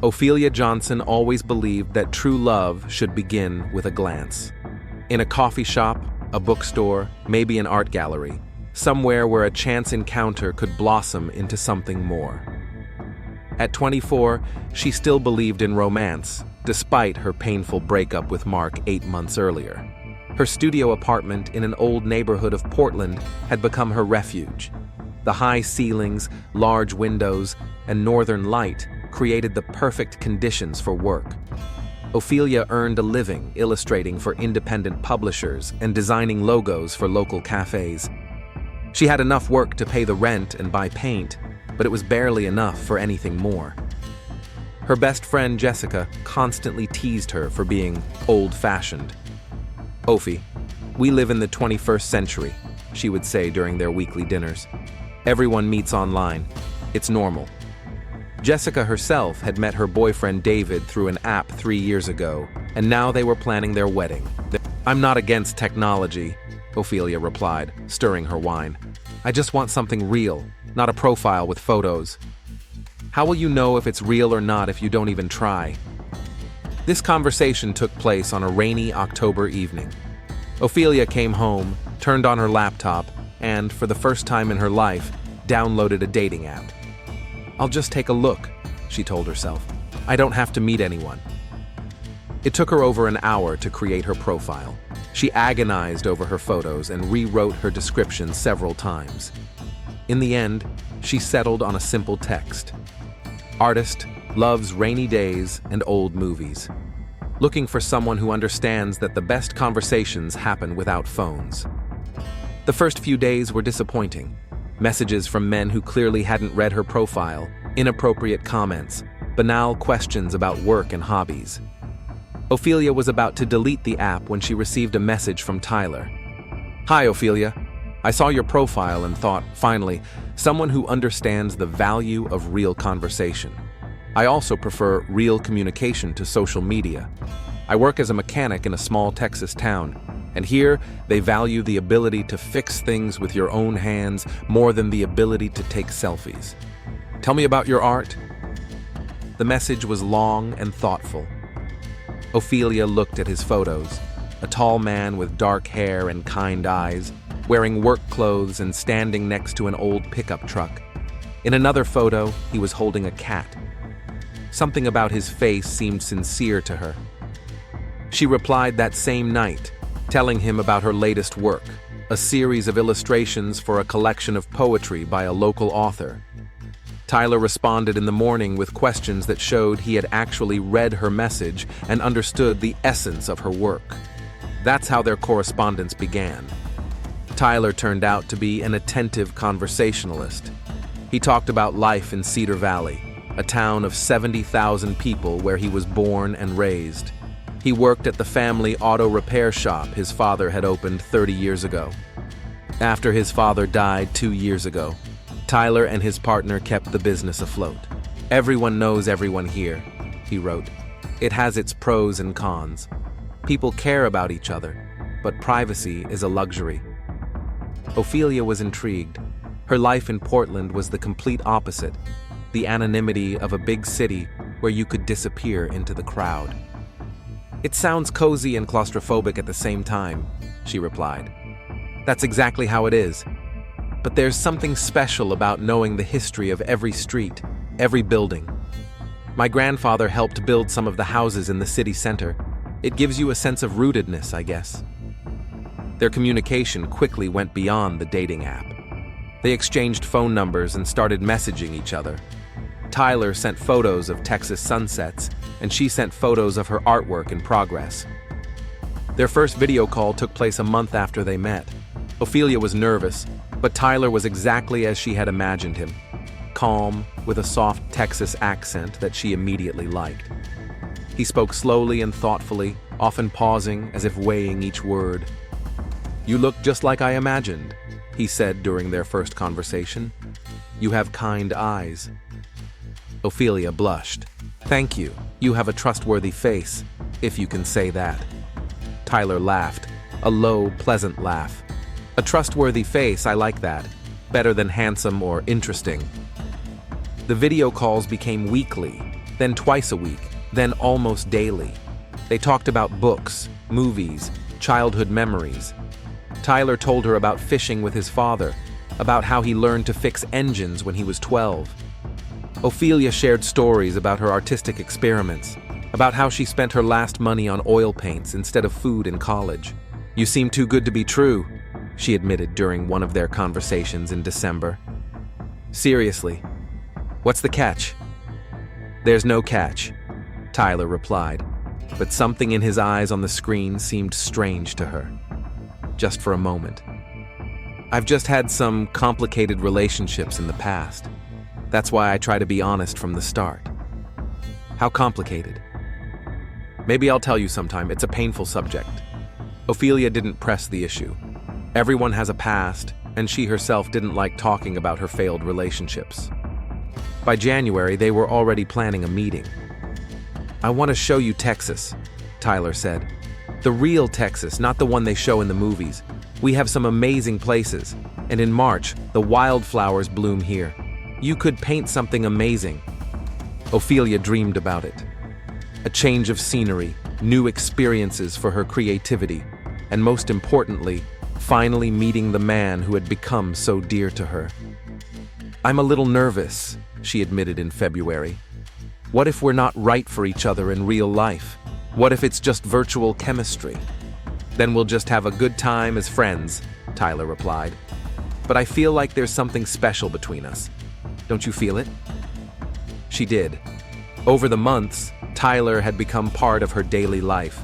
Ophelia Johnson always believed that true love should begin with a glance. In a coffee shop, a bookstore, maybe an art gallery, somewhere where a chance encounter could blossom into something more. At 24, she still believed in romance, despite her painful breakup with Mark 8 months earlier. Her studio apartment in an old neighborhood of Portland had become her refuge. The high ceilings, large windows, and northern light created the perfect conditions for work. Ophelia earned a living illustrating for independent publishers and designing logos for local cafes. She had enough work to pay the rent and buy paint, but it was barely enough for anything more. Her best friend Jessica constantly teased her for being old-fashioned. "Ophi, we live in the 21st century," she would say during their weekly dinners. "Everyone meets online. It's normal." Jessica herself had met her boyfriend David through an app 3 years ago, and now they were planning their wedding. "I'm not against technology," Ophelia replied, stirring her wine. "I just want something real, not a profile with photos." "How will you know if it's real or not if you don't even try?" This conversation took place on a rainy October evening. Ophelia came home, turned on her laptop, and, for the first time in her life, downloaded a dating app. "I'll just take a look," she told herself. "I don't have to meet anyone." It took her over an hour to create her profile. She agonized over her photos and rewrote her description several times. In the end, she settled on a simple text. "Artist, loves rainy days and old movies. Looking for someone who understands that the best conversations happen without phones." The first few days were disappointing. Messages from men who clearly hadn't read her profile, inappropriate comments, banal questions about work and hobbies. Ophelia was about to delete the app when she received a message from Tyler. "Hi, Ophelia. I saw your profile and thought, finally, someone who understands the value of real conversation. I also prefer real communication to social media. I work as a mechanic in a small Texas town, and here they value the ability to fix things with your own hands more than the ability to take selfies. Tell me about your art." The message was long and thoughtful. Ophelia looked at his photos, a tall man with dark hair and kind eyes, wearing work clothes and standing next to an old pickup truck. In another photo, he was holding a cat. Something about his face seemed sincere to her. She replied that same night, telling him about her latest work, a series of illustrations for a collection of poetry by a local author. Tyler responded in the morning with questions that showed he had actually read her message and understood the essence of her work. That's how their correspondence began. Tyler turned out to be an attentive conversationalist. He talked about life in Cedar Valley, a town of 70,000 people where he was born and raised. He worked at the family auto repair shop his father had opened 30 years ago. After his father died 2 years ago, Tyler and his partner kept the business afloat. "Everyone knows everyone here," he wrote. "It has its pros and cons. People care about each other, but privacy is a luxury." Ophelia was intrigued. Her life in Portland was the complete opposite, the anonymity of a big city where you could disappear into the crowd. "It sounds cozy and claustrophobic at the same time," she replied. "That's exactly how it is. But there's something special about knowing the history of every street, every building. My grandfather helped build some of the houses in the city center. It gives you a sense of rootedness, I guess." Their communication quickly went beyond the dating app. They exchanged phone numbers and started messaging each other. Tyler sent photos of Texas sunsets, and she sent photos of her artwork in progress. Their first video call took place a month after they met. Ophelia was nervous, but Tyler was exactly as she had imagined him, calm, with a soft Texas accent that she immediately liked. He spoke slowly and thoughtfully, often pausing as if weighing each word. "You look just like I imagined," he said during their first conversation. "You have kind eyes." Ophelia blushed. "Thank you. You have a trustworthy face, if you can say that." Tyler laughed, a low, pleasant laugh. "A trustworthy face, I like that. Better than handsome or interesting." The video calls became weekly, then twice a week, then almost daily. They talked about books, movies, childhood memories. Tyler told her about fishing with his father, about how he learned to fix engines when he was 12. Ophelia shared stories about her artistic experiments, about how she spent her last money on oil paints instead of food in college. "You seem too good to be true," she admitted during one of their conversations in December. "Seriously, what's the catch?" "There's no catch," Tyler replied, but something in his eyes on the screen seemed strange to her. Just for a moment. "I've just had some complicated relationships in the past. That's why I try to be honest from the start." "How complicated?" "Maybe I'll tell you sometime. It's a painful subject." Ophelia didn't press the issue. Everyone has a past, and she herself didn't like talking about her failed relationships. By January, they were already planning a meeting. "I want to show you Texas," Tyler said. "The real Texas, not the one they show in the movies. We have some amazing places, and in March, the wildflowers bloom here. You could paint something amazing." Ophelia dreamed about it. A change of scenery, new experiences for her creativity, and most importantly, finally meeting the man who had become so dear to her. "I'm a little nervous," she admitted in February. "What if we're not right for each other in real life? What if it's just virtual chemistry?" "Then we'll just have a good time as friends," Tyler replied. "But I feel like there's something special between us. Don't you feel it?" She did. Over the months, Tyler had become part of her daily life.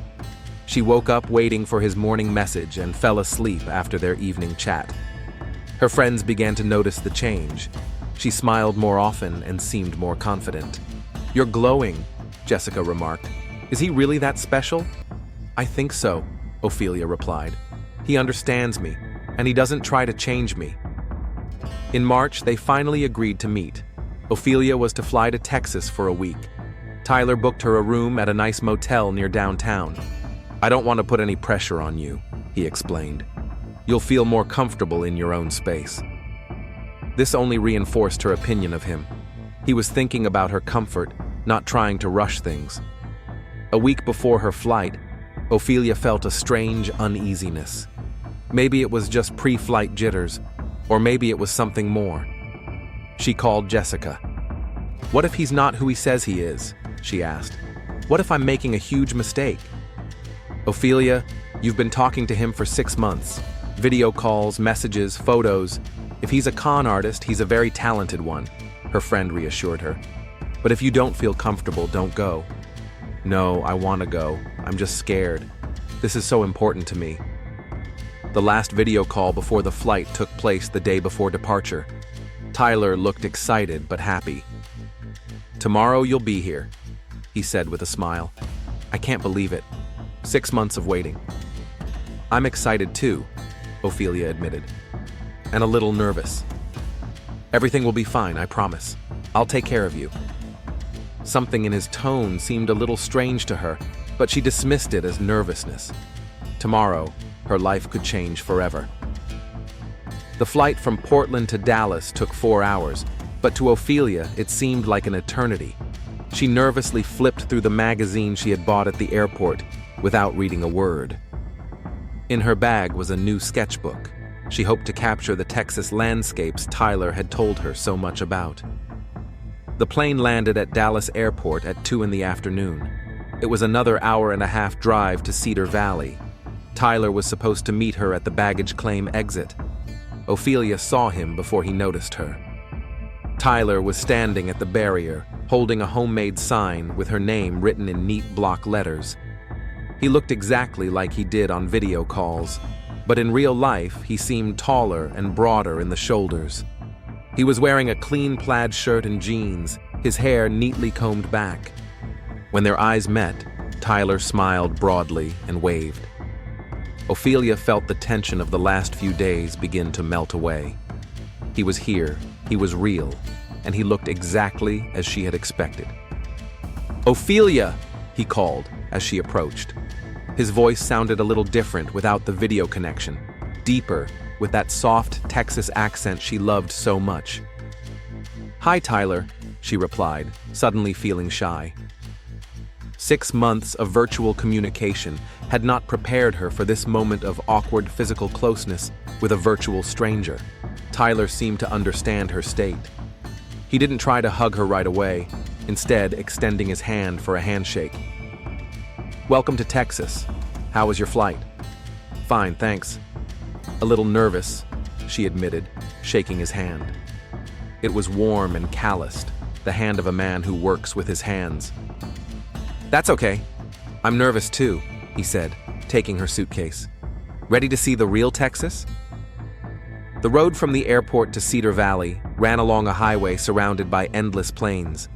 She woke up waiting for his morning message and fell asleep after their evening chat. Her friends began to notice the change. She smiled more often and seemed more confident. "You're glowing," Jessica remarked. "Is he really that special?" "I think so," Ophelia replied. "He understands me, and he doesn't try to change me." In March, they finally agreed to meet. Ophelia was to fly to Texas for a week. Tyler booked her a room at a nice motel near downtown. "I don't want to put any pressure on you," he explained. "You'll feel more comfortable in your own space." This only reinforced her opinion of him. He was thinking about her comfort, not trying to rush things. A week before her flight, Ophelia felt a strange uneasiness. Maybe it was just pre-flight jitters, or maybe it was something more. She called Jessica. "What if he's not who he says he is?" she asked. "What if I'm making a huge mistake?" "Ophelia, you've been talking to him for 6 months. Video calls, messages, photos. If he's a con artist, he's a very talented one," her friend reassured her. "But if you don't feel comfortable, don't go." "No, I want to go. I'm just scared. This is so important to me." The last video call before the flight took place the day before departure. Tyler looked excited but happy. "Tomorrow you'll be here," he said with a smile. "I can't believe it. 6 months of waiting." "I'm excited too," Ophelia admitted, "and a little nervous. Everything will be fine, I promise. I'll take care of you." Something in his tone seemed a little strange to her, but she dismissed it as nervousness. Tomorrow, her life could change forever. The flight from Portland to Dallas took 4 hours, but to Ophelia it seemed like an eternity. She nervously flipped through the magazine she had bought at the airport without reading a word. In her bag was a new sketchbook. She hoped to capture the Texas landscapes Tyler had told her so much about. The plane landed at Dallas Airport at 2 in the afternoon. It was another hour-and-a-half drive to Cedar Valley. Tyler was supposed to meet her at the baggage claim exit. Ophelia saw him before he noticed her. Tyler was standing at the barrier, holding a homemade sign with her name written in neat block letters. He looked exactly like he did on video calls, but in real life he seemed taller and broader in the shoulders. He was wearing a clean plaid shirt and jeans, his hair neatly combed back. When their eyes met, Tyler smiled broadly and waved. Ophelia felt the tension of the last few days begin to melt away. He was here, he was real, and he looked exactly as she had expected. "Ophelia!" he called as she approached. His voice sounded a little different without the video connection, deeper, with that soft Texas accent she loved so much. "Hi, Tyler," she replied, suddenly feeling shy. 6 months of virtual communication had not prepared her for this moment of awkward physical closeness with a virtual stranger. Tyler seemed to understand her state. He didn't try to hug her right away, instead extending his hand for a handshake. "Welcome to Texas. How was your flight?" "Fine, thanks." "A little nervous," she admitted, shaking his hand. It was warm and calloused, the hand of a man who works with his hands. "That's okay. I'm nervous too," he said, taking her suitcase. "Ready to see the real Texas?" The road from the airport to Cedar Valley ran along a highway surrounded by endless plains.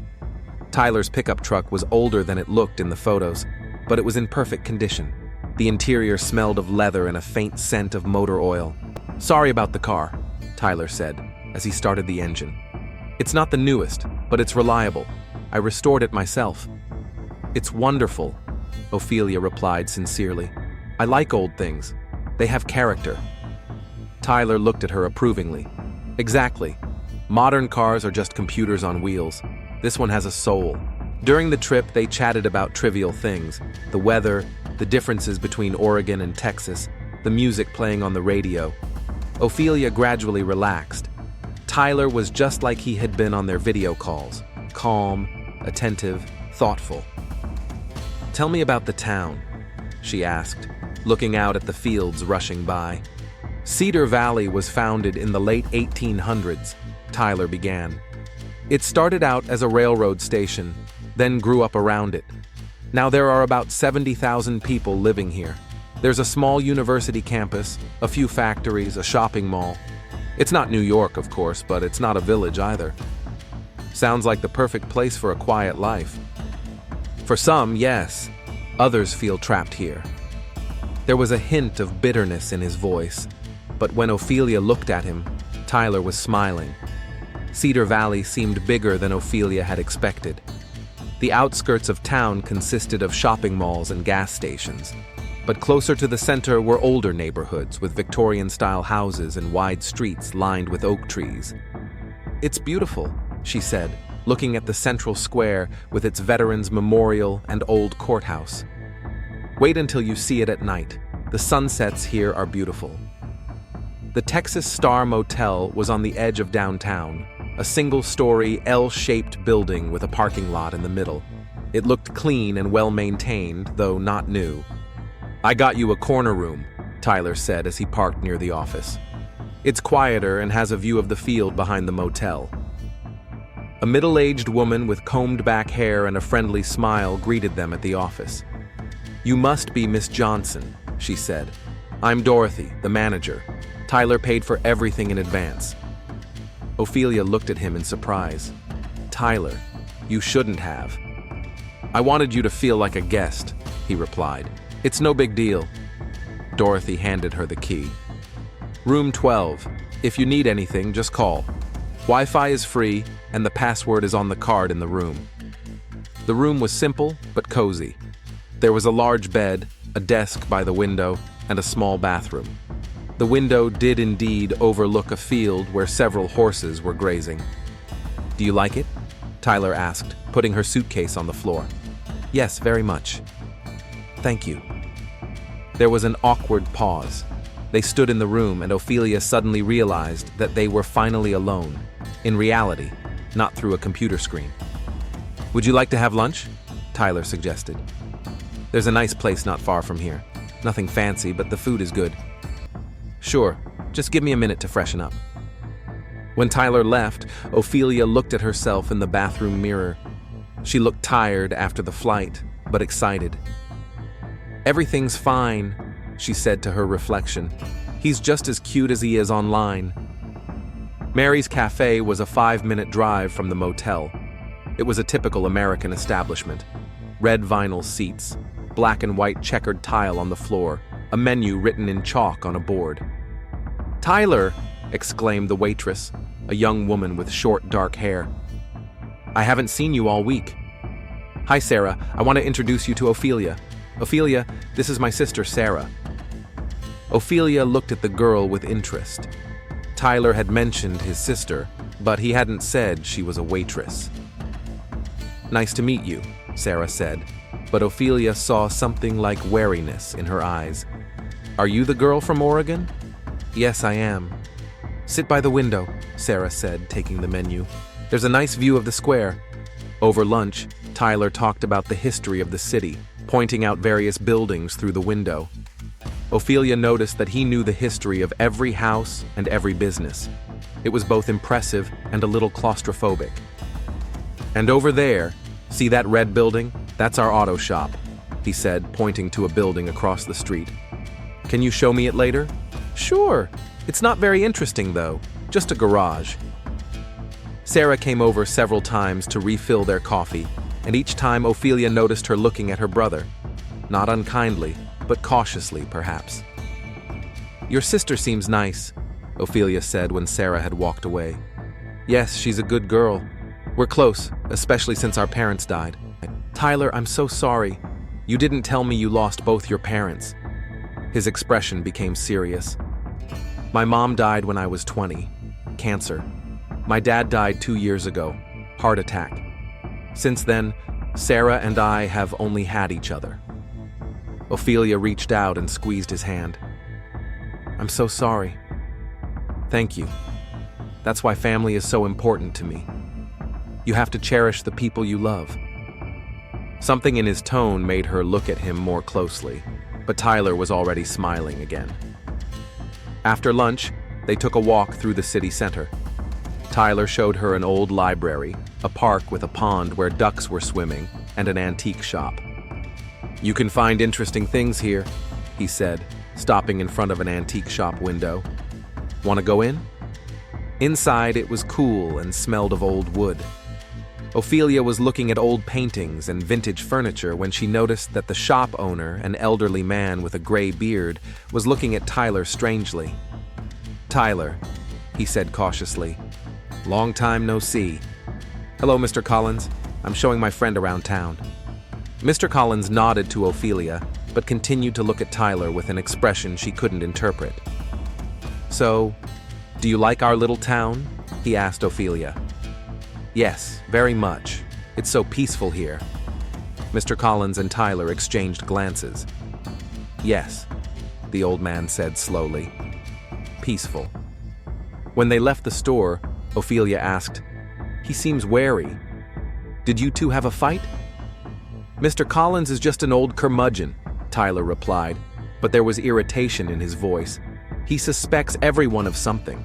Tyler's pickup truck was older than it looked in the photos, but it was in perfect condition. The interior smelled of leather and a faint scent of motor oil. "Sorry about the car," Tyler said, as he started the engine. "It's not the newest, but it's reliable. I restored it myself." "It's wonderful," Ophelia replied sincerely. "I like old things. They have character." Tyler looked at her approvingly. "Exactly. Modern cars are just computers on wheels. This one has a soul." During the trip, they chatted about trivial things: the weather, the differences between Oregon and Texas, the music playing on the radio. Ophelia gradually relaxed. Tyler was just like he had been on their video calls: calm, attentive, thoughtful. "Tell me about the town," she asked, looking out at the fields rushing by. "Cedar Valley was founded in the late 1800s, Tyler began. "It started out as a railroad station, then grew up around it. Now there are about 70,000 people living here. There's a small university campus, a few factories, a shopping mall. It's not New York, of course, but it's not a village either. Sounds like the perfect place for a quiet life." "For some, yes. Others feel trapped here." There was a hint of bitterness in his voice, but when Ophelia looked at him, Tyler was smiling. Cedar Valley seemed bigger than Ophelia had expected. The outskirts of town consisted of shopping malls and gas stations, but closer to the center were older neighborhoods with Victorian-style houses and wide streets lined with oak trees. "It's beautiful," she said, looking at the central square with its Veterans Memorial and old courthouse. "Wait until you see it at night. The sunsets here are beautiful." The Texas Star Motel was on the edge of downtown, a single-story, L-shaped building with a parking lot in the middle. It looked clean and well-maintained, though not new. "I got you a corner room," Tyler said as he parked near the office. "It's quieter and has a view of the field behind the motel." A middle-aged woman with combed-back hair and a friendly smile greeted them at the office. "You must be Miss Johnson," she said. "I'm Dorothy, the manager. Tyler paid for everything in advance." Ophelia looked at him in surprise. "Tyler, you shouldn't have." "I wanted you to feel like a guest," he replied. "It's no big deal." Dorothy handed her the key. "Room 12. If you need anything, just call. Wi-Fi is free, and the password is on the card in the room." The room was simple but cozy. There was a large bed, a desk by the window, and a small bathroom. The window did indeed overlook a field where several horses were grazing. "Do you like it?" Tyler asked, putting her suitcase on the floor. "Yes, very much." "Thank you." There was an awkward pause. They stood in the room, and Ophelia suddenly realized that they were finally alone, in reality, not through a computer screen. "Would you like to have lunch?" Tyler suggested. "There's a nice place not far from here. Nothing fancy, but the food is good." "Sure, just give me a minute to freshen up." When Tyler left, Ophelia looked at herself in the bathroom mirror. She looked tired after the flight, but excited. "Everything's fine," she said to her reflection. "He's just as cute as he is online." Mary's Cafe was a 5-minute drive from the motel. It was a typical American establishment. Red vinyl seats, black and white checkered tile on the floor, a menu written in chalk on a board. "Tyler!" exclaimed the waitress, a young woman with short, dark hair. "I haven't seen you all week." "Hi, Sarah. I want to introduce you to Ophelia. Ophelia, this is my sister, Sarah." Ophelia looked at the girl with interest. Tyler had mentioned his sister, but he hadn't said she was a waitress. Nice to meet you, Sarah said, but Ophelia saw something like wariness in her eyes. Are you the girl from Oregon? Yes, I am. Sit by the window, Sarah said, taking the menu. There's a nice view of the square. Over lunch, Tyler talked about the history of the city, pointing out various buildings through the window. Ophelia noticed that he knew the history of every house and every business. It was both impressive and a little claustrophobic. And over there, see that red building? That's our auto shop, he said, pointing to a building across the street. Can you show me it later? Sure. It's not very interesting, though. Just a garage. Sarah came over several times to refill their coffee, and each time Ophelia noticed her looking at her brother. Not unkindly, but cautiously, perhaps. Your sister seems nice, Ophelia said when Sarah had walked away. Yes, she's a good girl. We're close, especially since our parents died. Tyler, I'm so sorry. You didn't tell me you lost both your parents. His expression became serious. My mom died when I was 20. Cancer. My dad died 2 years ago. Heart attack. Since then, Sarah and I have only had each other. Ophelia reached out and squeezed his hand. I'm so sorry. Thank you. That's why family is so important to me. You have to cherish the people you love. Something in his tone made her look at him more closely, but Tyler was already smiling again. After lunch, they took a walk through the city center. Tyler showed her an old library, a park with a pond where ducks were swimming, and an antique shop. You can find interesting things here, he said, stopping in front of an antique shop window. Want to go in? Inside, it was cool and smelled of old wood. Ophelia was looking at old paintings and vintage furniture when she noticed that the shop owner, an elderly man with a gray beard, was looking at Tyler strangely. Tyler, he said cautiously. Long time no see. Hello, Mr. Collins. I'm showing my friend around town. Mr. Collins nodded to Ophelia, but continued to look at Tyler with an expression she couldn't interpret. So, do you like our little town? He asked Ophelia. Yes, very much. It's so peaceful here. Mr. Collins and Tyler exchanged glances. Yes, the old man said slowly. Peaceful. When they left the store, Ophelia asked, He seems wary. Did you two have a fight? Mr. Collins is just an old curmudgeon, Tyler replied, but there was irritation in his voice. He suspects everyone of something.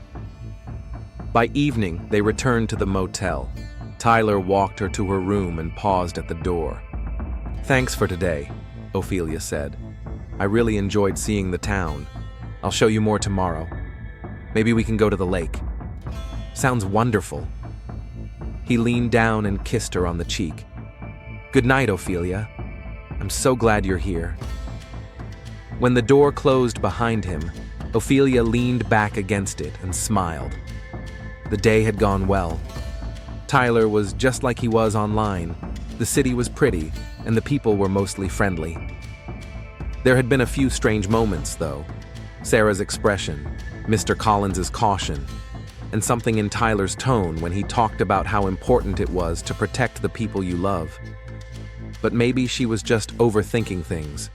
By evening, they returned to the motel. Tyler walked her to her room and paused at the door. Thanks for today, Ophelia said. I really enjoyed seeing the town. I'll show you more tomorrow. Maybe we can go to the lake. Sounds wonderful. He leaned down and kissed her on the cheek. Good night, Ophelia. I'm so glad you're here. When the door closed behind him, Ophelia leaned back against it and smiled. The day had gone well. Tyler was just like he was online. The city was pretty, and the people were mostly friendly. There had been a few strange moments, though. Sarah's expression, Mr. Collins's caution, and something in Tyler's tone when he talked about how important it was to protect the people you love. But maybe she was just overthinking things.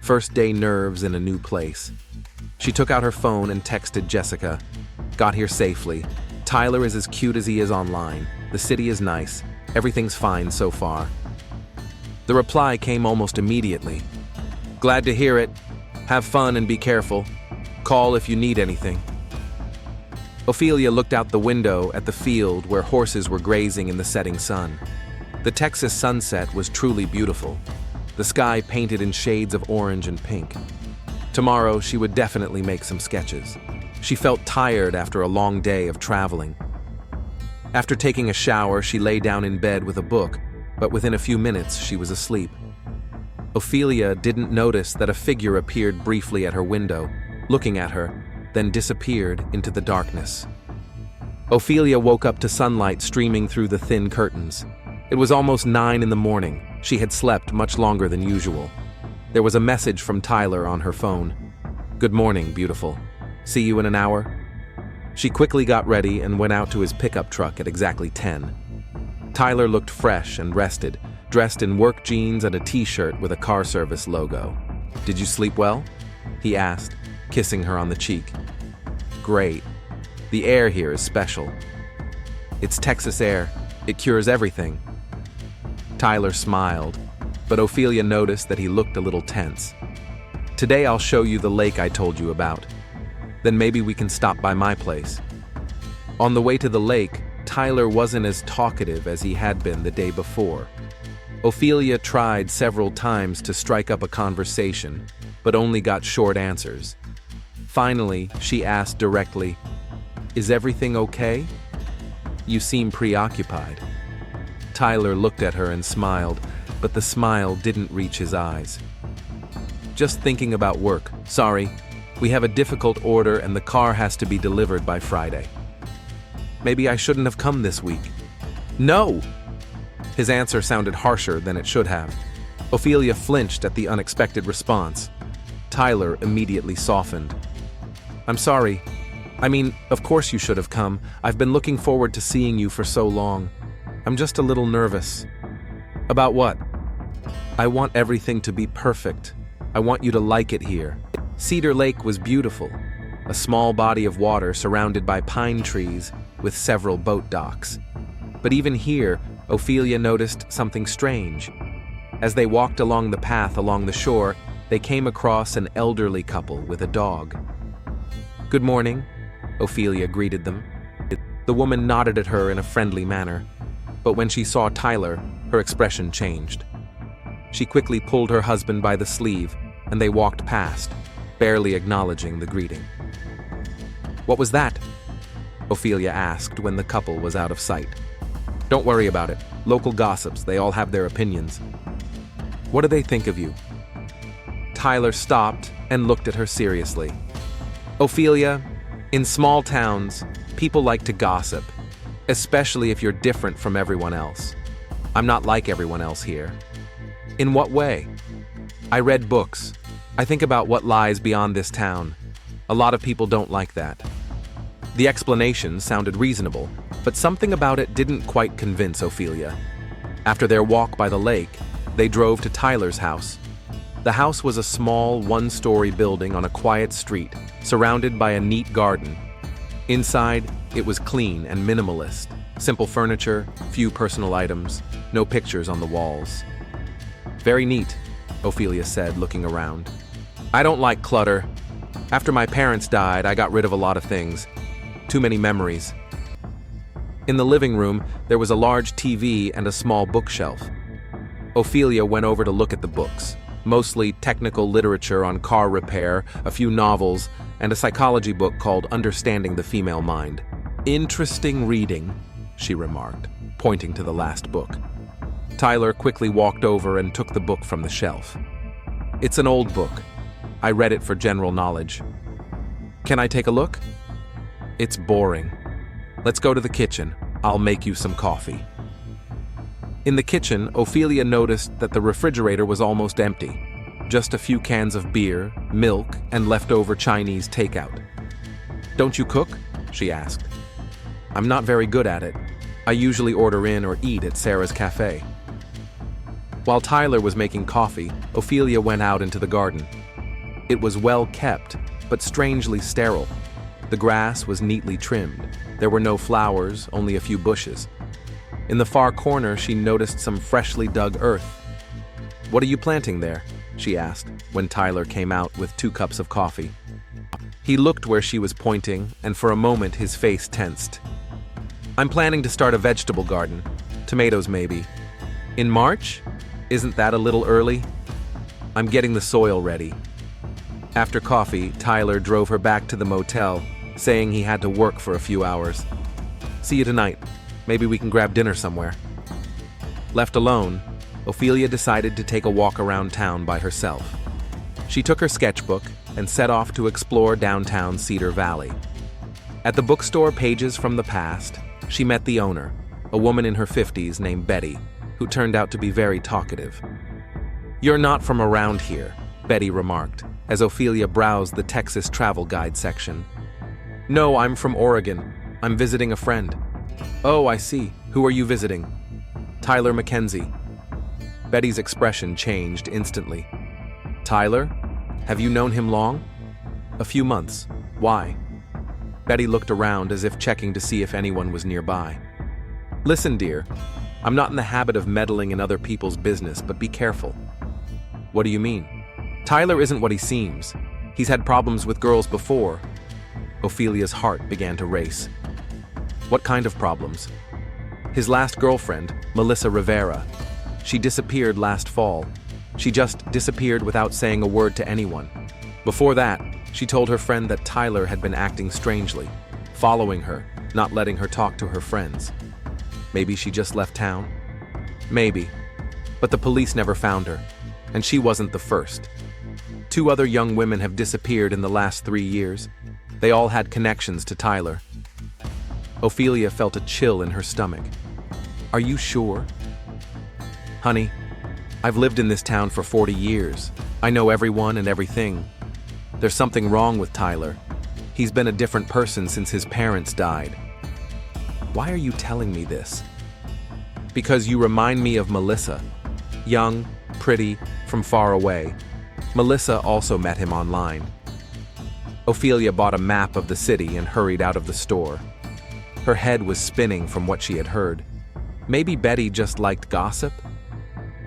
First day nerves in a new place. She took out her phone and texted Jessica. Got here safely. Tyler is as cute as he is online. The city is nice. Everything's fine so far. The reply came almost immediately. Glad to hear it. Have fun and be careful. Call if you need anything. Ophelia looked out the window at the field where horses were grazing in the setting sun. The Texas sunset was truly beautiful, the sky painted in shades of orange and pink. Tomorrow, she would definitely make some sketches. She felt tired after a long day of traveling. After taking a shower, she lay down in bed with a book, but within a few minutes, she was asleep. Ophelia didn't notice that a figure appeared briefly at her window, looking at her, then disappeared into the darkness. Ophelia woke up to sunlight streaming through the thin curtains. It was almost 9 in the morning. She had slept much longer than usual. There was a message from Tyler on her phone. Good morning, beautiful. See you in an hour? She quickly got ready and went out to his pickup truck at exactly 10. Tyler looked fresh and rested, dressed in work jeans and a t-shirt with a car service logo. "Did you sleep well?" he asked, kissing her on the cheek. "Great. The air here is special. It's Texas air. It cures everything." Tyler smiled, but Ophelia noticed that he looked a little tense. "Today I'll show you the lake I told you about. Then maybe we can stop by my place." On the way to the lake, Tyler wasn't as talkative as he had been the day before. Ophelia tried several times to strike up a conversation, but only got short answers. Finally, she asked directly, "Is everything okay? You seem preoccupied." Tyler looked at her and smiled, but the smile didn't reach his eyes. "Just thinking about work. Sorry. We have a difficult order and the car has to be delivered by Friday. Maybe I shouldn't have come this week." "No!" His answer sounded harsher than it should have. Ophelia flinched at the unexpected response. Tyler immediately softened. "I'm sorry. I mean, of course you should have come. I've been looking forward to seeing you for so long. I'm just a little nervous." "About what?" "I want everything to be perfect. I want you to like it here." Cedar Lake was beautiful, a small body of water surrounded by pine trees with several boat docks. But even here, Ophelia noticed something strange. As they walked along the path along the shore, they came across an elderly couple with a dog. "Good morning," Ophelia greeted them. The woman nodded at her in a friendly manner, but when she saw Tyler, her expression changed. She quickly pulled her husband by the sleeve, and they walked past, barely acknowledging the greeting. "What was that?" Ophelia asked when the couple was out of sight. "Don't worry about it. Local gossips, they all have their opinions." "What do they think of you?" Tyler stopped and looked at her seriously. "Ophelia, in small towns, people like to gossip, especially if you're different from everyone else. I'm not like everyone else here." "In what way?" "I read books. I think about what lies beyond this town. A lot of people don't like that." The explanation sounded reasonable, but something about it didn't quite convince Ophelia. After their walk by the lake, they drove to Tyler's house. The house was a small, one-story building on a quiet street, surrounded by a neat garden. Inside, it was clean and minimalist. Simple furniture, few personal items, no pictures on the walls. "Very neat," Ophelia said, looking around. "I don't like clutter. After my parents died, I got rid of a lot of things. Too many memories." In the living room, there was a large TV and a small bookshelf. Ophelia went over to look at the books, mostly technical literature on car repair, a few novels, and a psychology book called Understanding the Female Mind. "Interesting reading," she remarked, pointing to the last book. Tyler quickly walked over and took the book from the shelf. "It's an old book. I read it for general knowledge." "Can I take a look?" "It's boring. Let's go to the kitchen. I'll make you some coffee." In the kitchen, Ophelia noticed that the refrigerator was almost empty. Just a few cans of beer, milk, and leftover Chinese takeout. "Don't you cook?" she asked. "I'm not very good at it. I usually order in or eat at Sarah's cafe." While Tyler was making coffee, Ophelia went out into the garden. It was well kept, but strangely sterile. The grass was neatly trimmed. There were no flowers, only a few bushes. In the far corner, she noticed some freshly dug earth. "What are you planting there?" she asked, when Tyler came out with 2 cups of coffee. He looked where she was pointing, and for a moment his face tensed. "I'm planning to start a vegetable garden. Tomatoes, maybe." "In March? Isn't that a little early?" "I'm getting the soil ready." After coffee, Tyler drove her back to the motel, saying he had to work for a few hours. "See you tonight. Maybe we can grab dinner somewhere." Left alone, Ophelia decided to take a walk around town by herself. She took her sketchbook and set off to explore downtown Cedar Valley. At the bookstore Pages from the Past, she met the owner, a woman in her 50s named Betty, who turned out to be very talkative. "You're not from around here," Betty remarked, as Ophelia browsed the Texas travel guide section. "No, I'm from Oregon. I'm visiting a friend." "Oh, I see. Who are you visiting?" Tyler Mackenzie. Betty's expression changed instantly. Tyler? Have you known him long? A few months. Why? Betty looked around as if checking to see if anyone was nearby. Listen, dear. I'm not in the habit of meddling in other people's business, but be careful. What do you mean? Tyler isn't what he seems. He's had problems with girls before. Ophelia's heart began to race. What kind of problems? His last girlfriend, Melissa Rivera. She disappeared last fall. She just disappeared without saying a word to anyone. Before that, she told her friend that Tyler had been acting strangely, following her, not letting her talk to her friends. Maybe she just left town? Maybe. But the police never found her, and she wasn't the first. 2 other young women have disappeared in the last 3 years. They all had connections to Tyler. Ophelia felt a chill in her stomach. Are you sure? Honey, I've lived in this town for 40 years. I know everyone and everything. There's something wrong with Tyler. He's been a different person since his parents died. Why are you telling me this? Because you remind me of Melissa. Young, pretty, from far away. Melissa also met him online. Ophelia bought a map of the city and hurried out of the store. Her head was spinning from what she had heard. Maybe Betty just liked gossip?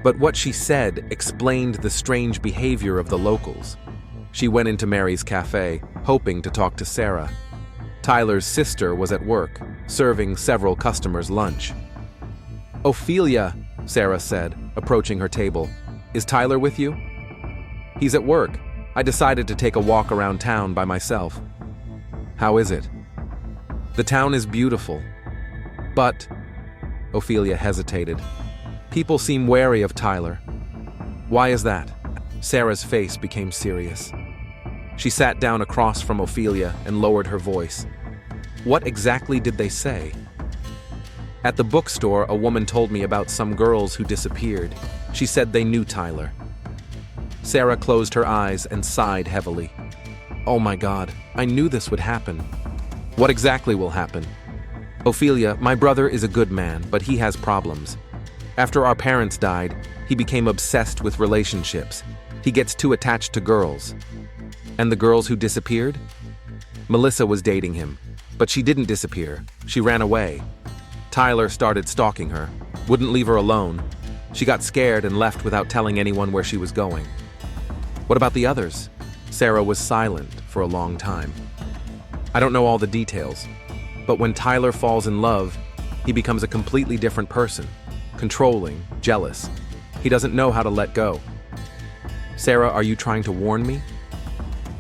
But what she said explained the strange behavior of the locals. She went into Mary's cafe, hoping to talk to Sarah. Tyler's sister was at work, serving several customers lunch. Ophelia, Sarah said, approaching her table. Is Tyler with you? He's at work. I decided to take a walk around town by myself. How is it? The town is beautiful. But, Ophelia hesitated. People seem wary of Tyler. Why is that? Sarah's face became serious. She sat down across from Ophelia and lowered her voice. What exactly did they say? At the bookstore, a woman told me about some girls who disappeared. She said they knew Tyler. Sarah closed her eyes and sighed heavily. Oh my God, I knew this would happen. What exactly will happen? Ophelia, my brother is a good man, but he has problems. After our parents died, he became obsessed with relationships. He gets too attached to girls. And the girls who disappeared? Melissa was dating him, but she didn't disappear. She ran away. Tyler started stalking her, wouldn't leave her alone. She got scared and left without telling anyone where she was going. What about the others? Sarah was silent for a long time. I don't know all the details, but when Tyler falls in love, he becomes a completely different person, controlling, jealous. He doesn't know how to let go. Sarah, are you trying to warn me?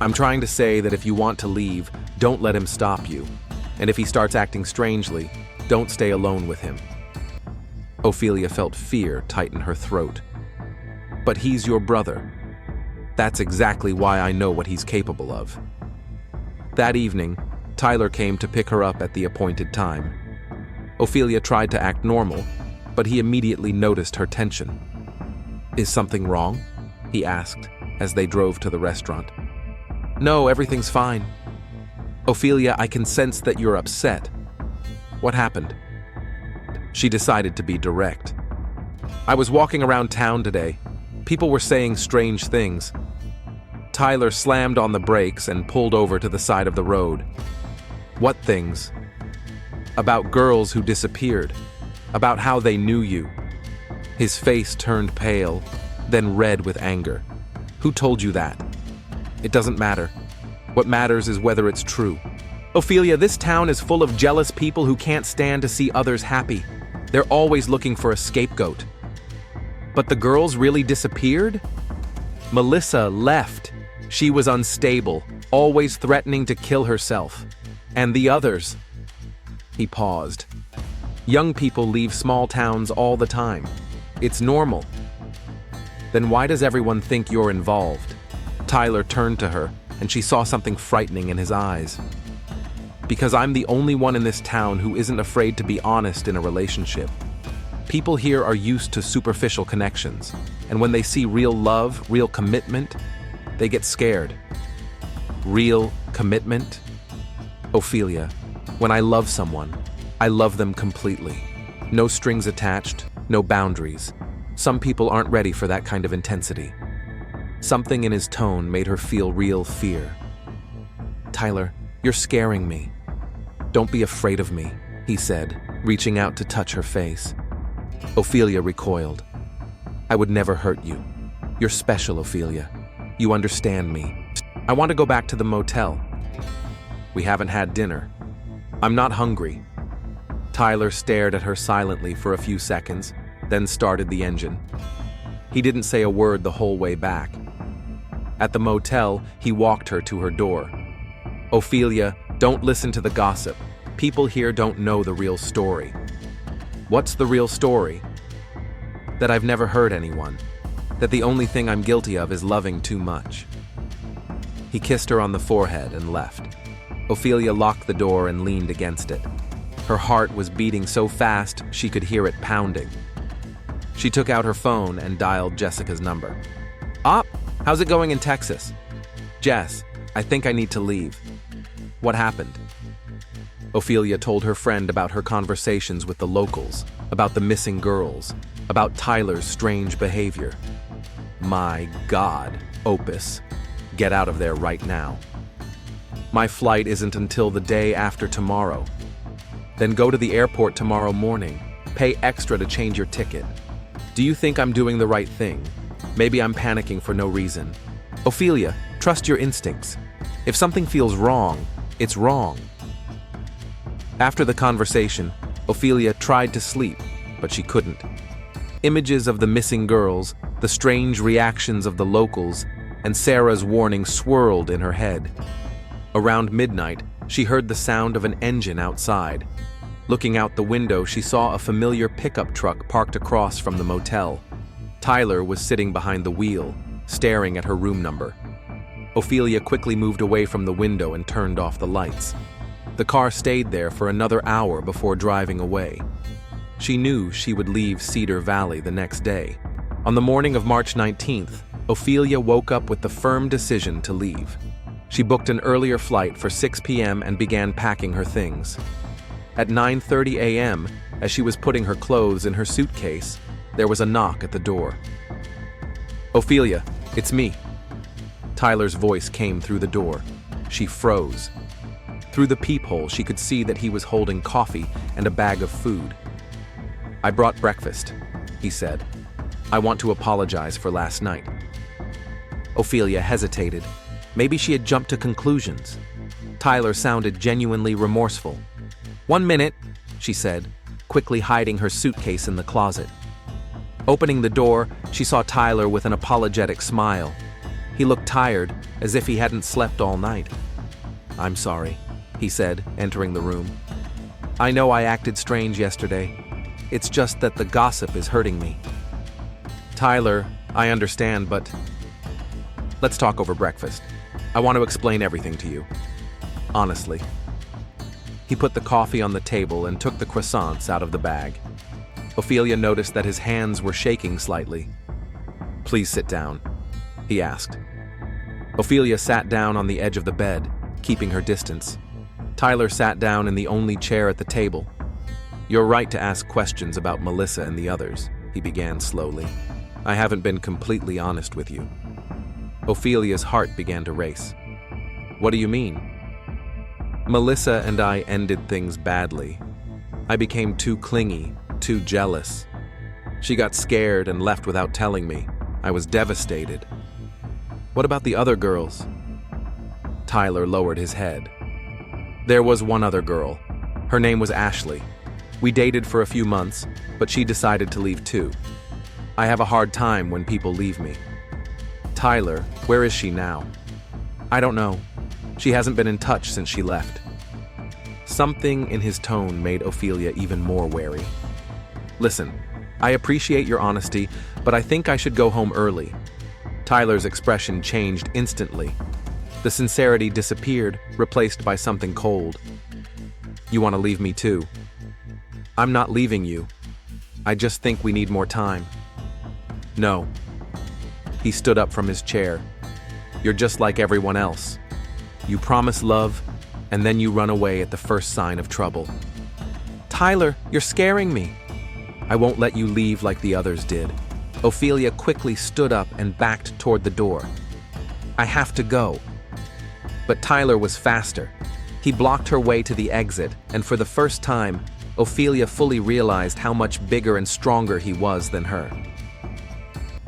I'm trying to say that if you want to leave, don't let him stop you. And if he starts acting strangely, don't stay alone with him. Ophelia felt fear tighten her throat. But he's your brother. That's exactly why I know what he's capable of. That evening, Tyler came to pick her up at the appointed time. Ophelia tried to act normal, but he immediately noticed her tension. Is something wrong? He asked as they drove to the restaurant. No, everything's fine. Ophelia, I can sense that you're upset. What happened? She decided to be direct. I was walking around town today. People were saying strange things. Tyler slammed on the brakes and pulled over to the side of the road. What things? About girls who disappeared. About how they knew you. His face turned pale, then red with anger. Who told you that? It doesn't matter. What matters is whether it's true. Ophelia, this town is full of jealous people who can't stand to see others happy. They're always looking for a scapegoat. But the girls really disappeared? Melissa left. She was unstable, always threatening to kill herself. And the others? He paused. Young people leave small towns all the time. It's normal. Then why does everyone think you're involved? Tyler turned to her, and she saw something frightening in his eyes. Because I'm the only one in this town who isn't afraid to be honest in a relationship. People here are used to superficial connections, and when they see real love, real commitment, they get scared. Real commitment? Ophelia, when I love someone, I love them completely. No strings attached, no boundaries. Some people aren't ready for that kind of intensity. Something in his tone made her feel real fear. "Tyler, you're scaring me." "Don't be afraid of me," he said, reaching out to touch her face. Ophelia recoiled. "I would never hurt you. You're special, Ophelia. You understand me. I want to go back to the motel." "We haven't had dinner." "I'm not hungry." Tyler stared at her silently for a few seconds, then started the engine. He didn't say a word the whole way back. At the motel, he walked her to her door. "Ophelia, don't listen to the gossip. People here don't know the real story." "What's the real story?" "That I've never hurt anyone. That the only thing I'm guilty of is loving too much." He kissed her on the forehead and left. Ophelia locked the door and leaned against it. Her heart was beating so fast she could hear it pounding. She took out her phone and dialed Jessica's number. "Op, how's it going in Texas?" "Jess, I think I need to leave." "What happened?" Ophelia told her friend about her conversations with the locals, about the missing girls, about Tyler's strange behavior. "My God, Opus, get out of there right now." "My flight isn't until the day after tomorrow." "Then go to the airport tomorrow morning. Pay extra to change your ticket." "Do you think I'm doing the right thing? Maybe I'm panicking for no reason." "Ophelia, trust your instincts. If something feels wrong, it's wrong." After the conversation, Ophelia tried to sleep, but she couldn't. Images of the missing girls, the strange reactions of the locals, and Sarah's warning swirled in her head. Around midnight, she heard the sound of an engine outside. Looking out the window, she saw a familiar pickup truck parked across from the motel. Tyler was sitting behind the wheel, staring at her room number. Ophelia quickly moved away from the window and turned off the lights. The car stayed there for another hour before driving away. She knew she would leave Cedar Valley the next day. On the morning of March 19th, Ophelia woke up with the firm decision to leave. She booked an earlier flight for 6 p.m. and began packing her things. At 9:30 a.m., as she was putting her clothes in her suitcase, there was a knock at the door. "Ophelia, it's me." Tyler's voice came through the door. She froze. Through the peephole, she could see that he was holding coffee and a bag of food. "I brought breakfast," he said. "I want to apologize for last night." Ophelia hesitated. Maybe she had jumped to conclusions. Tyler sounded genuinely remorseful. "1 minute," she said, quickly hiding her suitcase in the closet. Opening the door, she saw Tyler with an apologetic smile. He looked tired, as if he hadn't slept all night. "I'm sorry," he said, entering the room. "I know I acted strange yesterday. It's just that the gossip is hurting me." "Tyler, I understand, but let's talk over breakfast. I want to explain everything to you. Honestly." He put the coffee on the table and took the croissants out of the bag. Ophelia noticed that his hands were shaking slightly. "Please sit down," he asked. Ophelia sat down on the edge of the bed, keeping her distance. Tyler sat down in the only chair at the table. "You're right to ask questions about Melissa and the others," he began slowly. "I haven't been completely honest with you." Ophelia's heart began to race. "What do you mean?" "Melissa and I ended things badly. I became too clingy, too jealous. She got scared and left without telling me. I was devastated." "What about the other girls?" Tyler lowered his head. "There was one other girl. Her name was Ashley. We dated for a few months, but she decided to leave too. I have a hard time when people leave me." "Tyler, where is she now?" "I don't know. She hasn't been in touch since she left." Something in his tone made Ophelia even more wary. "Listen, I appreciate your honesty, but I think I should go home early." Tyler's expression changed instantly. The sincerity disappeared, replaced by something cold. "You want to leave me too?" "I'm not leaving you. I just think we need more time." "No." He stood up from his chair. "You're just like everyone else. You promise love, and then you run away at the first sign of trouble." "Tyler, you're scaring me." I won't let you leave like the others did. Ophelia quickly stood up and backed toward the door. I have to go. But Tyler was faster. He blocked her way to the exit, and for the first time, Ophelia fully realized how much bigger and stronger he was than her.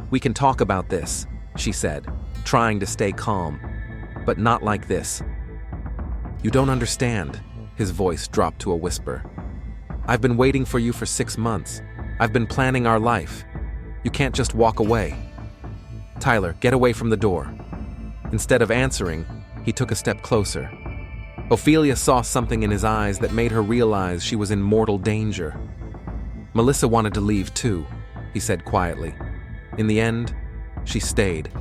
We can talk about this, she said, trying to stay calm, but not like this. You don't understand, his voice dropped to a whisper. I've been waiting for you for 6 months. I've been planning our life. You can't just walk away. Tyler, get away from the door. Instead of answering, he took a step closer. Ophelia saw something in his eyes that made her realize she was in mortal danger. Melissa wanted to leave too, he said quietly. In the end, she stayed.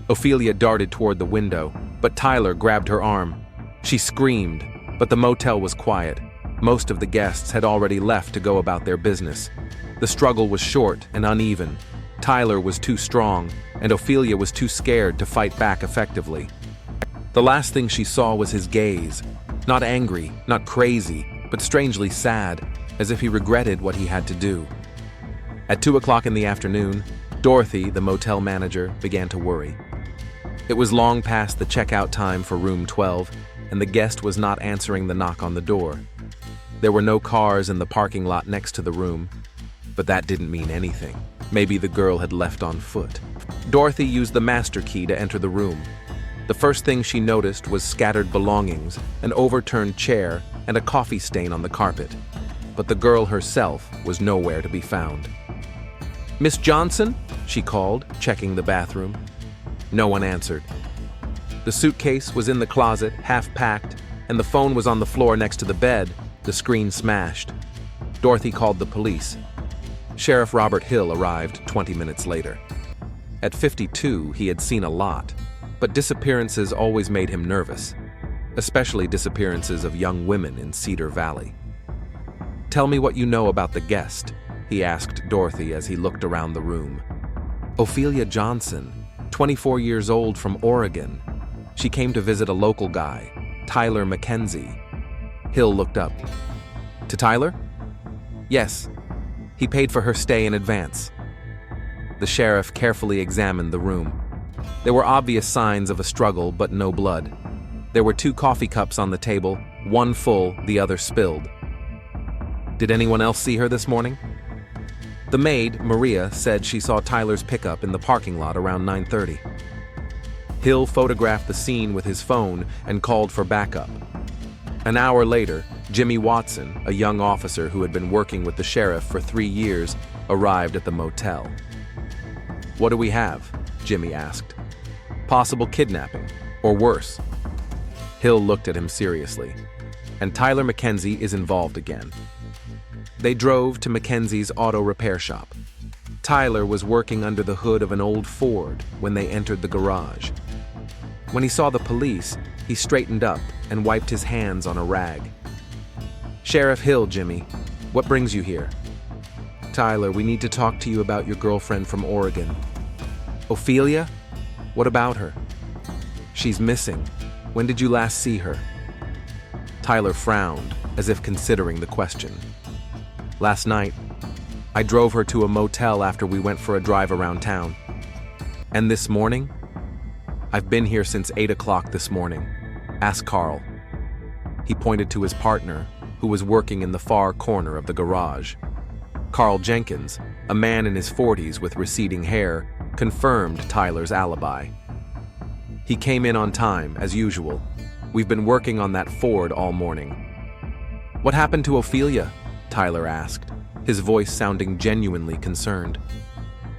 Ophelia darted toward the window, but Tyler grabbed her arm. She screamed, but the motel was quiet. Most of the guests had already left to go about their business. The struggle was short and uneven. Tyler was too strong, and Ophelia was too scared to fight back effectively. The last thing she saw was his gaze. Not angry, not crazy, but strangely sad, as if he regretted what he had to do. At 2 o'clock in the afternoon, Dorothy, the motel manager, began to worry. It was long past the checkout time for room 12, and the guest was not answering the knock on the door. There were no cars in the parking lot next to the room, but that didn't mean anything. Maybe the girl had left on foot. Dorothy used the master key to enter the room. The first thing she noticed was scattered belongings, an overturned chair, and a coffee stain on the carpet. But the girl herself was nowhere to be found. Miss Johnson? She called, checking the bathroom. No one answered. The suitcase was in the closet, half-packed, and the phone was on the floor next to the bed, the screen smashed. Dorothy called the police. Sheriff Robert Hill arrived 20 minutes later. At 52, he had seen a lot, but disappearances always made him nervous, especially disappearances of young women in Cedar Valley. Tell me what you know about the guest, he asked Dorothy as he looked around the room. Ophelia Johnson, 24 years old from Oregon. She came to visit a local guy, Tyler Mackenzie. Hill looked up. To Tyler? Yes. He paid for her stay in advance. The sheriff carefully examined the room. There were obvious signs of a struggle, but no blood. There were 2 coffee cups on the table, one full, the other spilled. Did anyone else see her this morning? The maid, Maria, said she saw Tyler's pickup in the parking lot around 9:30. Hill photographed the scene with his phone and called for backup. An hour later, Jimmy Watson, a young officer who had been working with the sheriff for 3 years, arrived at the motel. What do we have? Jimmy asked. Possible kidnapping, or worse. Hill looked at him seriously. And Tyler Mackenzie is involved again. They drove to Mackenzie's auto repair shop. Tyler was working under the hood of an old Ford when they entered the garage. When he saw the police, he straightened up and wiped his hands on a rag. Sheriff Hill, Jimmy, what brings you here? Tyler, we need to talk to you about your girlfriend from Oregon. Ophelia? What about her? She's missing. When did you last see her? Tyler frowned, as if considering the question. Last night, I drove her to a motel after we went for a drive around town. And this morning? I've been here since 8 o'clock this morning. Ask Carl. He pointed to his partner, who was working in the far corner of the garage. Carl Jenkins, a man in his 40s with receding hair, confirmed Tyler's alibi. He came in on time, as usual. We've been working on that Ford all morning. What happened to Ophelia? Tyler asked, his voice sounding genuinely concerned.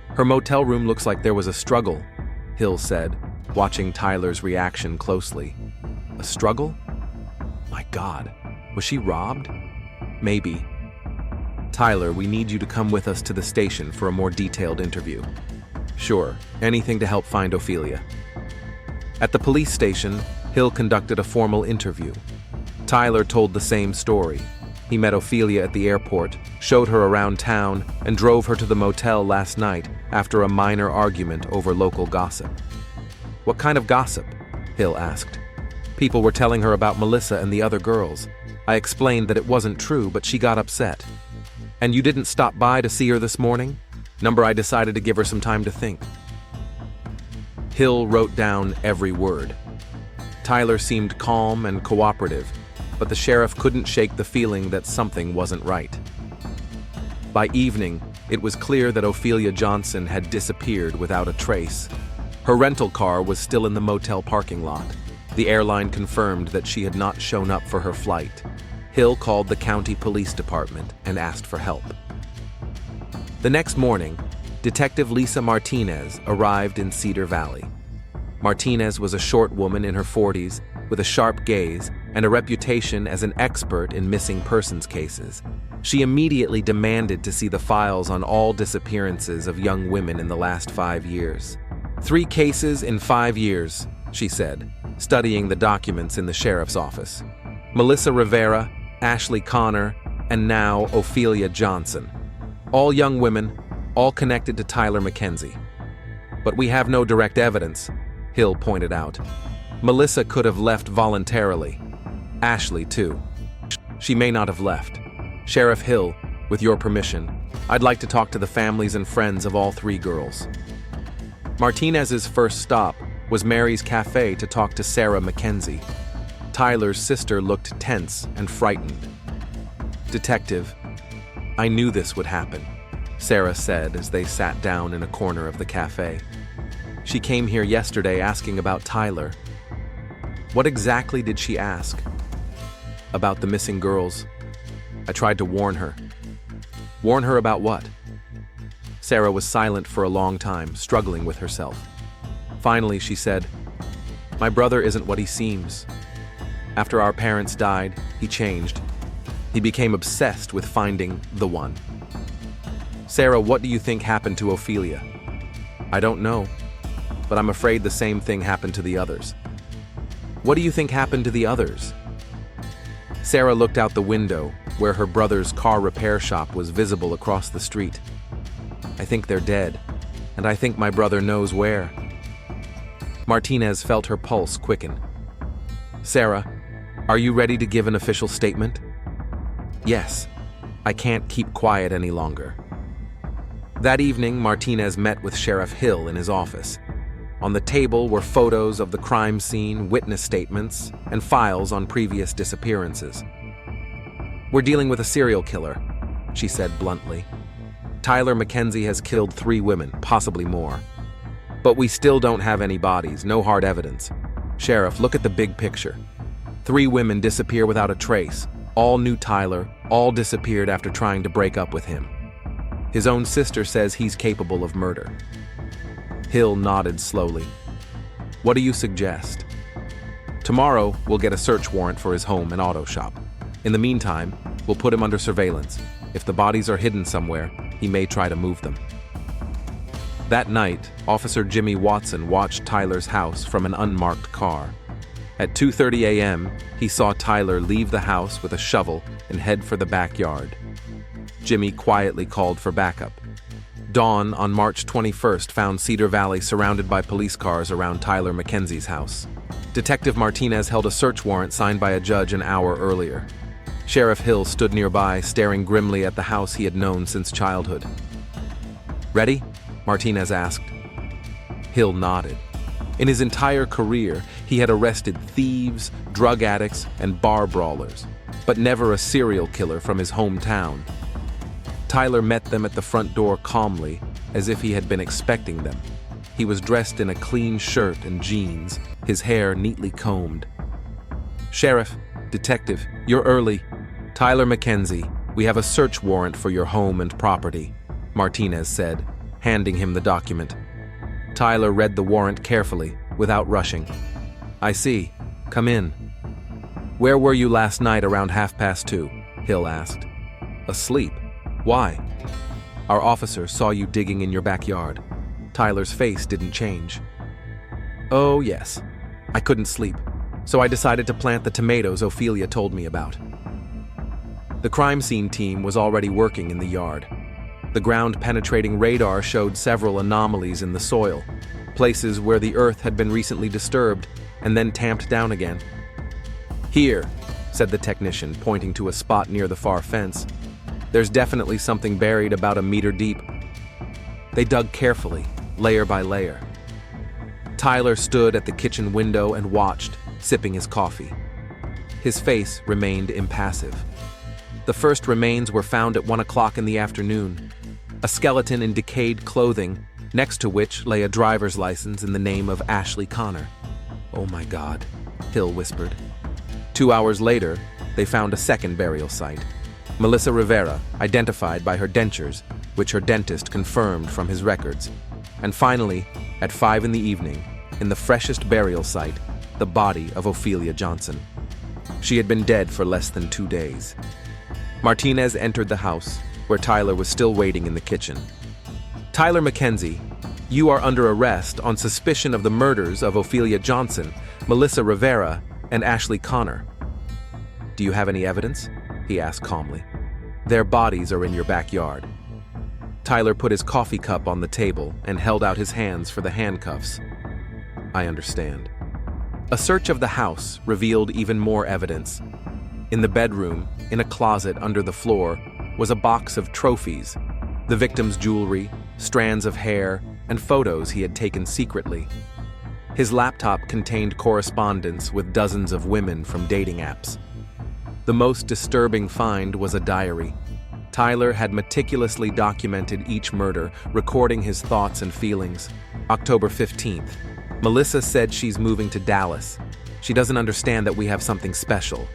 Her motel room looks like there was a struggle, Hill said, watching Tyler's reaction closely. A struggle? My God, was she robbed? Maybe. Tyler, we need you to come with us to the station for a more detailed interview. Sure, anything to help find Ophelia. At the police station, Hill conducted a formal interview. Tyler told the same story. He met Ophelia at the airport, showed her around town, and drove her to the motel last night after a minor argument over local gossip. What kind of gossip? Hill asked. People were telling her about Melissa and the other girls. I explained that it wasn't true, but she got upset. And you didn't stop by to see her this morning? I decided to give her some time to think. Hill wrote down every word. Tyler seemed calm and cooperative, but the sheriff couldn't shake the feeling that something wasn't right. By evening, it was clear that Ophelia Johnson had disappeared without a trace. Her rental car was still in the motel parking lot. The airline confirmed that she had not shown up for her flight. Hill called the county police department and asked for help. The next morning, Detective Lisa Martinez arrived in Cedar Valley. Martinez was a short woman in her 40s with a sharp gaze and a reputation as an expert in missing persons cases. She immediately demanded to see the files on all disappearances of young women in the last 5 years. 3 cases in 5 years, she said, studying the documents in the sheriff's office. Melissa Rivera, Ashley Connor, and now Ophelia Johnson. All young women, all connected to Tyler McKenzie. But we have no direct evidence, Hill pointed out. Melissa could have left voluntarily. Ashley, too. She may not have left. Sheriff Hill, with your permission, I'd like to talk to the families and friends of all 3 girls. Martinez's first stop was Mary's Cafe to talk to Sarah McKenzie. Tyler's sister looked tense and frightened. Detective, I knew this would happen, Sarah said as they sat down in a corner of the cafe. She came here yesterday asking about Tyler. What exactly did she ask? About the missing girls. I tried to warn her. Warn her about what? Sarah was silent for a long time, struggling with herself. Finally, she said, My brother isn't what he seems. After our parents died, he changed. He became obsessed with finding the one. Sarah, what do you think happened to Ophelia? I don't know, but I'm afraid the same thing happened to the others. What do you think happened to the others? Sarah looked out the window, where her brother's car repair shop was visible across the street. I think they're dead, and I think my brother knows where. Martinez felt her pulse quicken. Sarah, are you ready to give an official statement? Yes. I can't keep quiet any longer. That evening, Martinez met with Sheriff Hill in his office. On the table were photos of the crime scene, witness statements, and files on previous disappearances. We're dealing with a serial killer, she said bluntly. Tyler McKenzie has killed 3 women, possibly more. But we still don't have any bodies, no hard evidence. Sheriff, look at the big picture. 3 women disappear without a trace. All knew Tyler, all disappeared after trying to break up with him. His own sister says he's capable of murder. Hill nodded slowly. What do you suggest? Tomorrow, we'll get a search warrant for his home and auto shop. In the meantime, we'll put him under surveillance. If the bodies are hidden somewhere, he may try to move them. That night, Officer Jimmy Watson watched Tyler's house from an unmarked car. At 2:30 a.m., he saw Tyler leave the house with a shovel and head for the backyard. Jimmy quietly called for backup. Dawn on March 21st found Cedar Valley surrounded by police cars around Tyler McKenzie's house. Detective Martinez held a search warrant signed by a judge an hour earlier. Sheriff Hill stood nearby, staring grimly at the house he had known since childhood. Ready? Martinez asked. Hill nodded. In his entire career, he had arrested thieves, drug addicts, and bar brawlers, but never a serial killer from his hometown. Tyler met them at the front door calmly, as if he had been expecting them. He was dressed in a clean shirt and jeans, his hair neatly combed. Sheriff, Detective, you're early. Tyler McKenzie, we have a search warrant for your home and property, Martinez said, handing him the document. Tyler read the warrant carefully, without rushing. I see. Come in. Where were you last night around 2:30? Hill asked. Asleep. Why? Our officer saw you digging in your backyard. Tyler's face didn't change. Oh, yes. I couldn't sleep, so I decided to plant the tomatoes Ophelia told me about. The crime scene team was already working in the yard. The ground-penetrating radar showed several anomalies in the soil, places where the earth had been recently disturbed and then tamped down again. Here, said the technician, pointing to a spot near the far fence. There's definitely something buried about a meter deep. They dug carefully, layer by layer. Tyler stood at the kitchen window and watched, sipping his coffee. His face remained impassive. The first remains were found at 1 o'clock in the afternoon. A skeleton in decayed clothing, next to which lay a driver's license in the name of Ashley Connor. "Oh my God," Hill whispered. 2 hours later, they found a second burial site. Melissa Rivera, identified by her dentures, which her dentist confirmed from his records. And finally, at 5 in the evening, in the freshest burial site, the body of Ophelia Johnson. She had been dead for less than 2 days. Martinez entered the house, where Tyler was still waiting in the kitchen. "Tyler Mackenzie, you are under arrest on suspicion of the murders of Ophelia Johnson, Melissa Rivera, and Ashley Connor." "Do you have any evidence?" he asked calmly. "Their bodies are in your backyard." Tyler put his coffee cup on the table and held out his hands for the handcuffs. "I understand." A search of the house revealed even more evidence. In the bedroom, in a closet under the floor, was a box of trophies, the victim's jewelry, strands of hair, and photos he had taken secretly. His laptop contained correspondence with dozens of women from dating apps. The most disturbing find was a diary. Tyler had meticulously documented each murder, recording his thoughts and feelings. October 15th. Melissa said she's moving to Dallas. She doesn't understand that we have something special.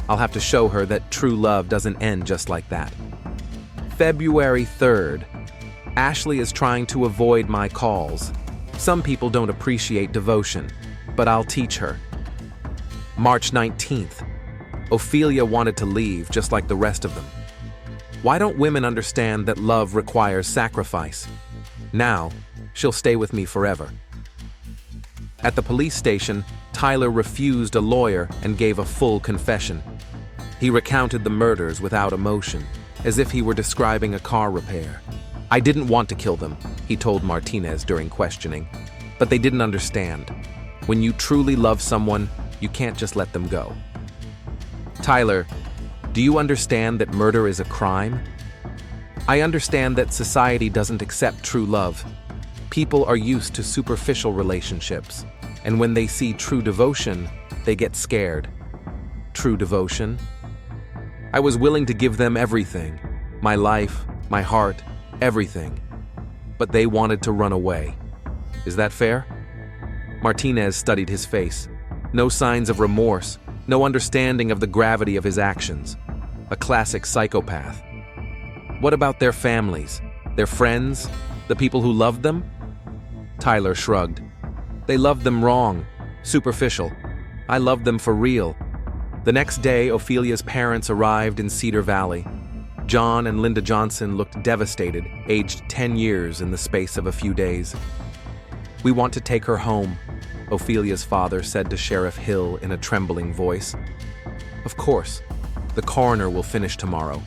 I'll have to show her that true love doesn't end just like that. February 3rd. Ashley is trying to avoid my calls. Some people don't appreciate devotion, but I'll teach her. March 19th. Ophelia wanted to leave just like the rest of them. Why don't women understand that love requires sacrifice? Now, she'll stay with me forever. At the police station, Tyler refused a lawyer and gave a full confession. He recounted the murders without emotion, as if he were describing a car repair. "I didn't want to kill them," he told Martinez during questioning, "but they didn't understand. When you truly love someone, you can't just let them go." "Tyler, do you understand that murder is a crime?" "I understand that society doesn't accept true love. People are used to superficial relationships, and when they see true devotion, they get scared." "True devotion?" "I was willing to give them everything, my life, my heart, everything. But they wanted to run away. Is that fair?" Martinez studied his face. No signs of remorse, no understanding of the gravity of his actions. A classic psychopath. "What about their families, their friends, the people who loved them?" Tyler shrugged. "They loved them wrong, superficial. I loved them for real." The next day, Ophelia's parents arrived in Cedar Valley. John and Linda Johnson looked devastated, aged 10 years in the space of a few days. "We want to take her home," Ophelia's father said to Sheriff Hill in a trembling voice. "Of course. The coroner will finish tomorrow."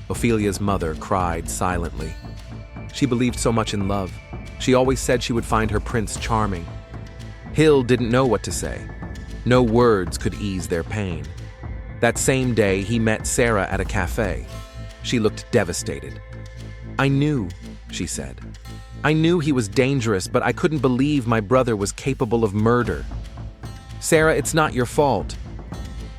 Ophelia's mother cried silently. She believed so much in love. She always said she would find her prince charming. Hill didn't know what to say. No words could ease their pain. That same day, he met Sarah at a cafe. She looked devastated. "I knew," she said. "I knew he was dangerous, but I couldn't believe my brother was capable of murder." "Sarah, it's not your fault.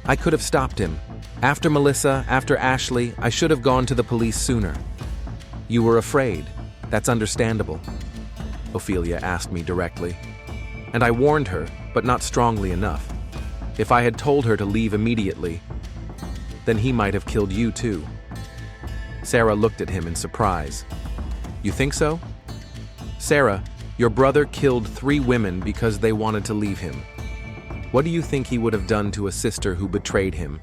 I could have stopped him. After Melissa, after Ashley, I should have gone to the police sooner." "You were afraid. That's understandable." Ophelia asked me directly. "And I warned her, but not strongly enough. If I had told her to leave immediately, then he might have killed you too." Sarah looked at him in surprise. "You think so?" "Sarah, your brother killed 3 women because they wanted to leave him. What do you think he would have done to a sister who betrayed him?"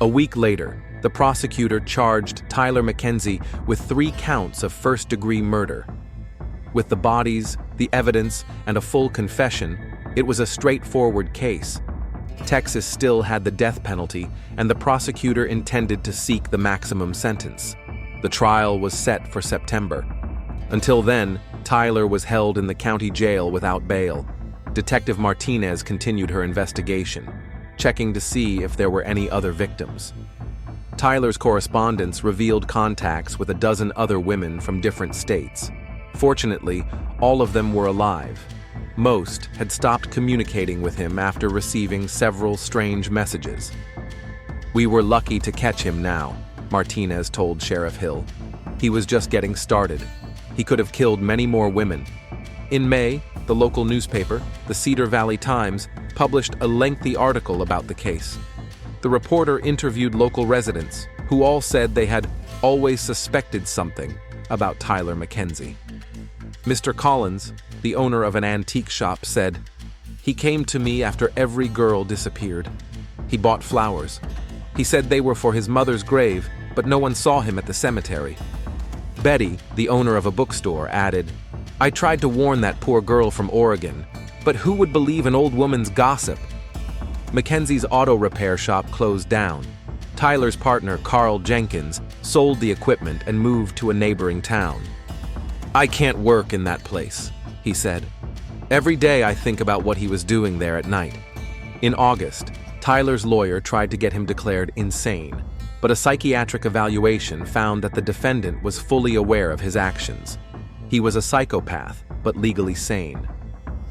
A week later, the prosecutor charged Tyler Mackenzie with 3 counts of first-degree murder. With the bodies, the evidence, and a full confession, it was a straightforward case. Texas still had the death penalty, and the prosecutor intended to seek the maximum sentence. The trial was set for September. Until then, Tyler was held in the county jail without bail. Detective Martinez continued her investigation, checking to see if there were any other victims. Tyler's correspondence revealed contacts with a dozen other women from different states. Fortunately, all of them were alive. Most had stopped communicating with him after receiving several strange messages. "We were lucky to catch him now," Martinez told Sheriff Hill. "He was just getting started. He could have killed many more women." In May, the local newspaper, the Cedar Valley Times, published a lengthy article about the case. The reporter interviewed local residents, who all said they had always suspected something about Tyler McKenzie. Mr. Collins, the owner of an antique shop, said, "He came to me after every girl disappeared. He bought flowers. He said they were for his mother's grave, but no one saw him at the cemetery." Betty, the owner of a bookstore, added, "I tried to warn that poor girl from Oregon, but who would believe an old woman's gossip?" Mackenzie's auto repair shop closed down. Tyler's partner, Carl Jenkins, sold the equipment and moved to a neighboring town. "I can't work in that place," he said. "Every day I think about what he was doing there at night." In August, Tyler's lawyer tried to get him declared insane, but a psychiatric evaluation found that the defendant was fully aware of his actions. He was a psychopath, but legally sane.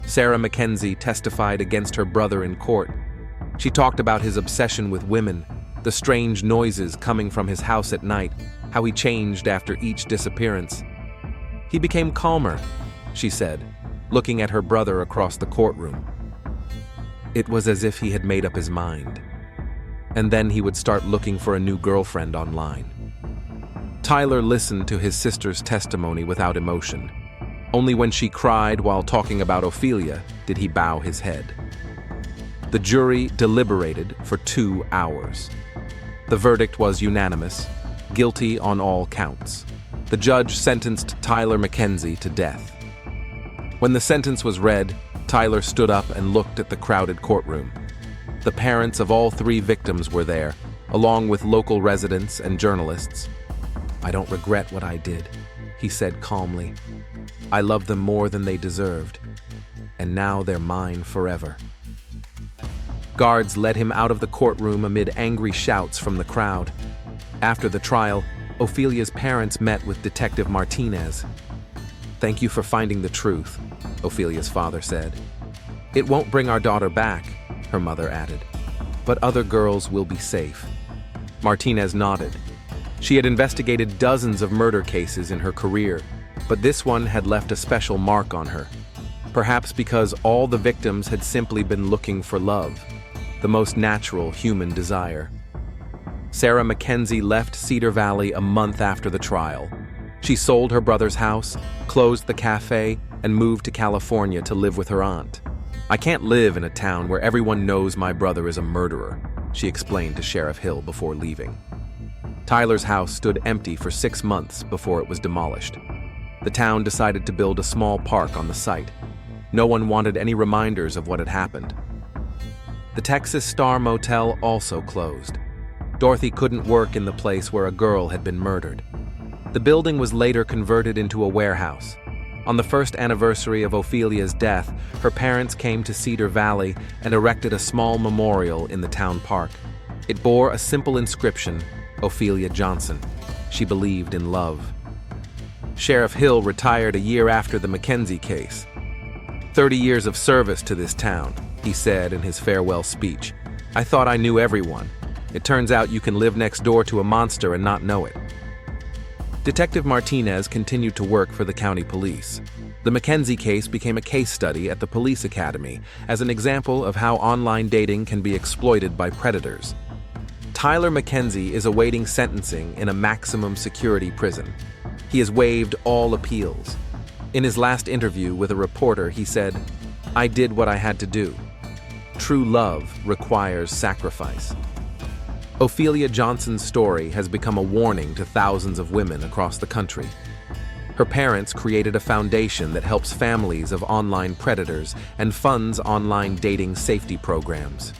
Sarah McKenzie testified against her brother in court. She talked about his obsession with women, the strange noises coming from his house at night, how he changed after each disappearance. "He became calmer," she said, looking at her brother across the courtroom. "It was as if he had made up his mind. And then he would start looking for a new girlfriend online." Tyler listened to his sister's testimony without emotion. Only when she cried while talking about Ophelia did he bow his head. The jury deliberated for 2 hours. The verdict was unanimous, guilty on all counts. The judge sentenced Tyler McKenzie to death. When the sentence was read, Tyler stood up and looked at the crowded courtroom. The parents of all 3 victims were there, along with local residents and journalists. "I don't regret what I did," he said calmly. "I love them more than they deserved, and now they're mine forever." Guards led him out of the courtroom amid angry shouts from the crowd. After the trial, Ophelia's parents met with Detective Martinez. "Thank you for finding the truth," Ophelia's father said. "It won't bring our daughter back," her mother added, "but other girls will be safe." Martinez nodded. She had investigated dozens of murder cases in her career, but this one had left a special mark on her. Perhaps because all the victims had simply been looking for love, the most natural human desire. Sarah McKenzie left Cedar Valley a month after the trial. She sold her brother's house, closed the cafe, and moved to California to live with her aunt. "I can't live in a town where everyone knows my brother is a murderer," she explained to Sheriff Hill before leaving. Tyler's house stood empty for 6 months before it was demolished. The town decided to build a small park on the site. No one wanted any reminders of what had happened. The Texas Star Motel also closed. Dorothy couldn't work in the place where a girl had been murdered. The building was later converted into a warehouse. On the first anniversary of Ophelia's death, her parents came to Cedar Valley and erected a small memorial in the town park. It bore a simple inscription, "Ophelia Johnson. She believed in love." Sheriff Hill retired a year after the McKenzie case. 30 years of service to this town, he said in his farewell speech. "I thought I knew everyone. It turns out you can live next door to a monster and not know it." Detective Martinez continued to work for the county police. The McKenzie case became a case study at the police academy as an example of how online dating can be exploited by predators. Tyler McKenzie is awaiting sentencing in a maximum security prison. He has waived all appeals. In his last interview with a reporter, he said, "I did what I had to do. True love requires sacrifice." Ophelia Johnson's story has become a warning to thousands of women across the country. Her parents created a foundation that helps families of online predators and funds online dating safety programs.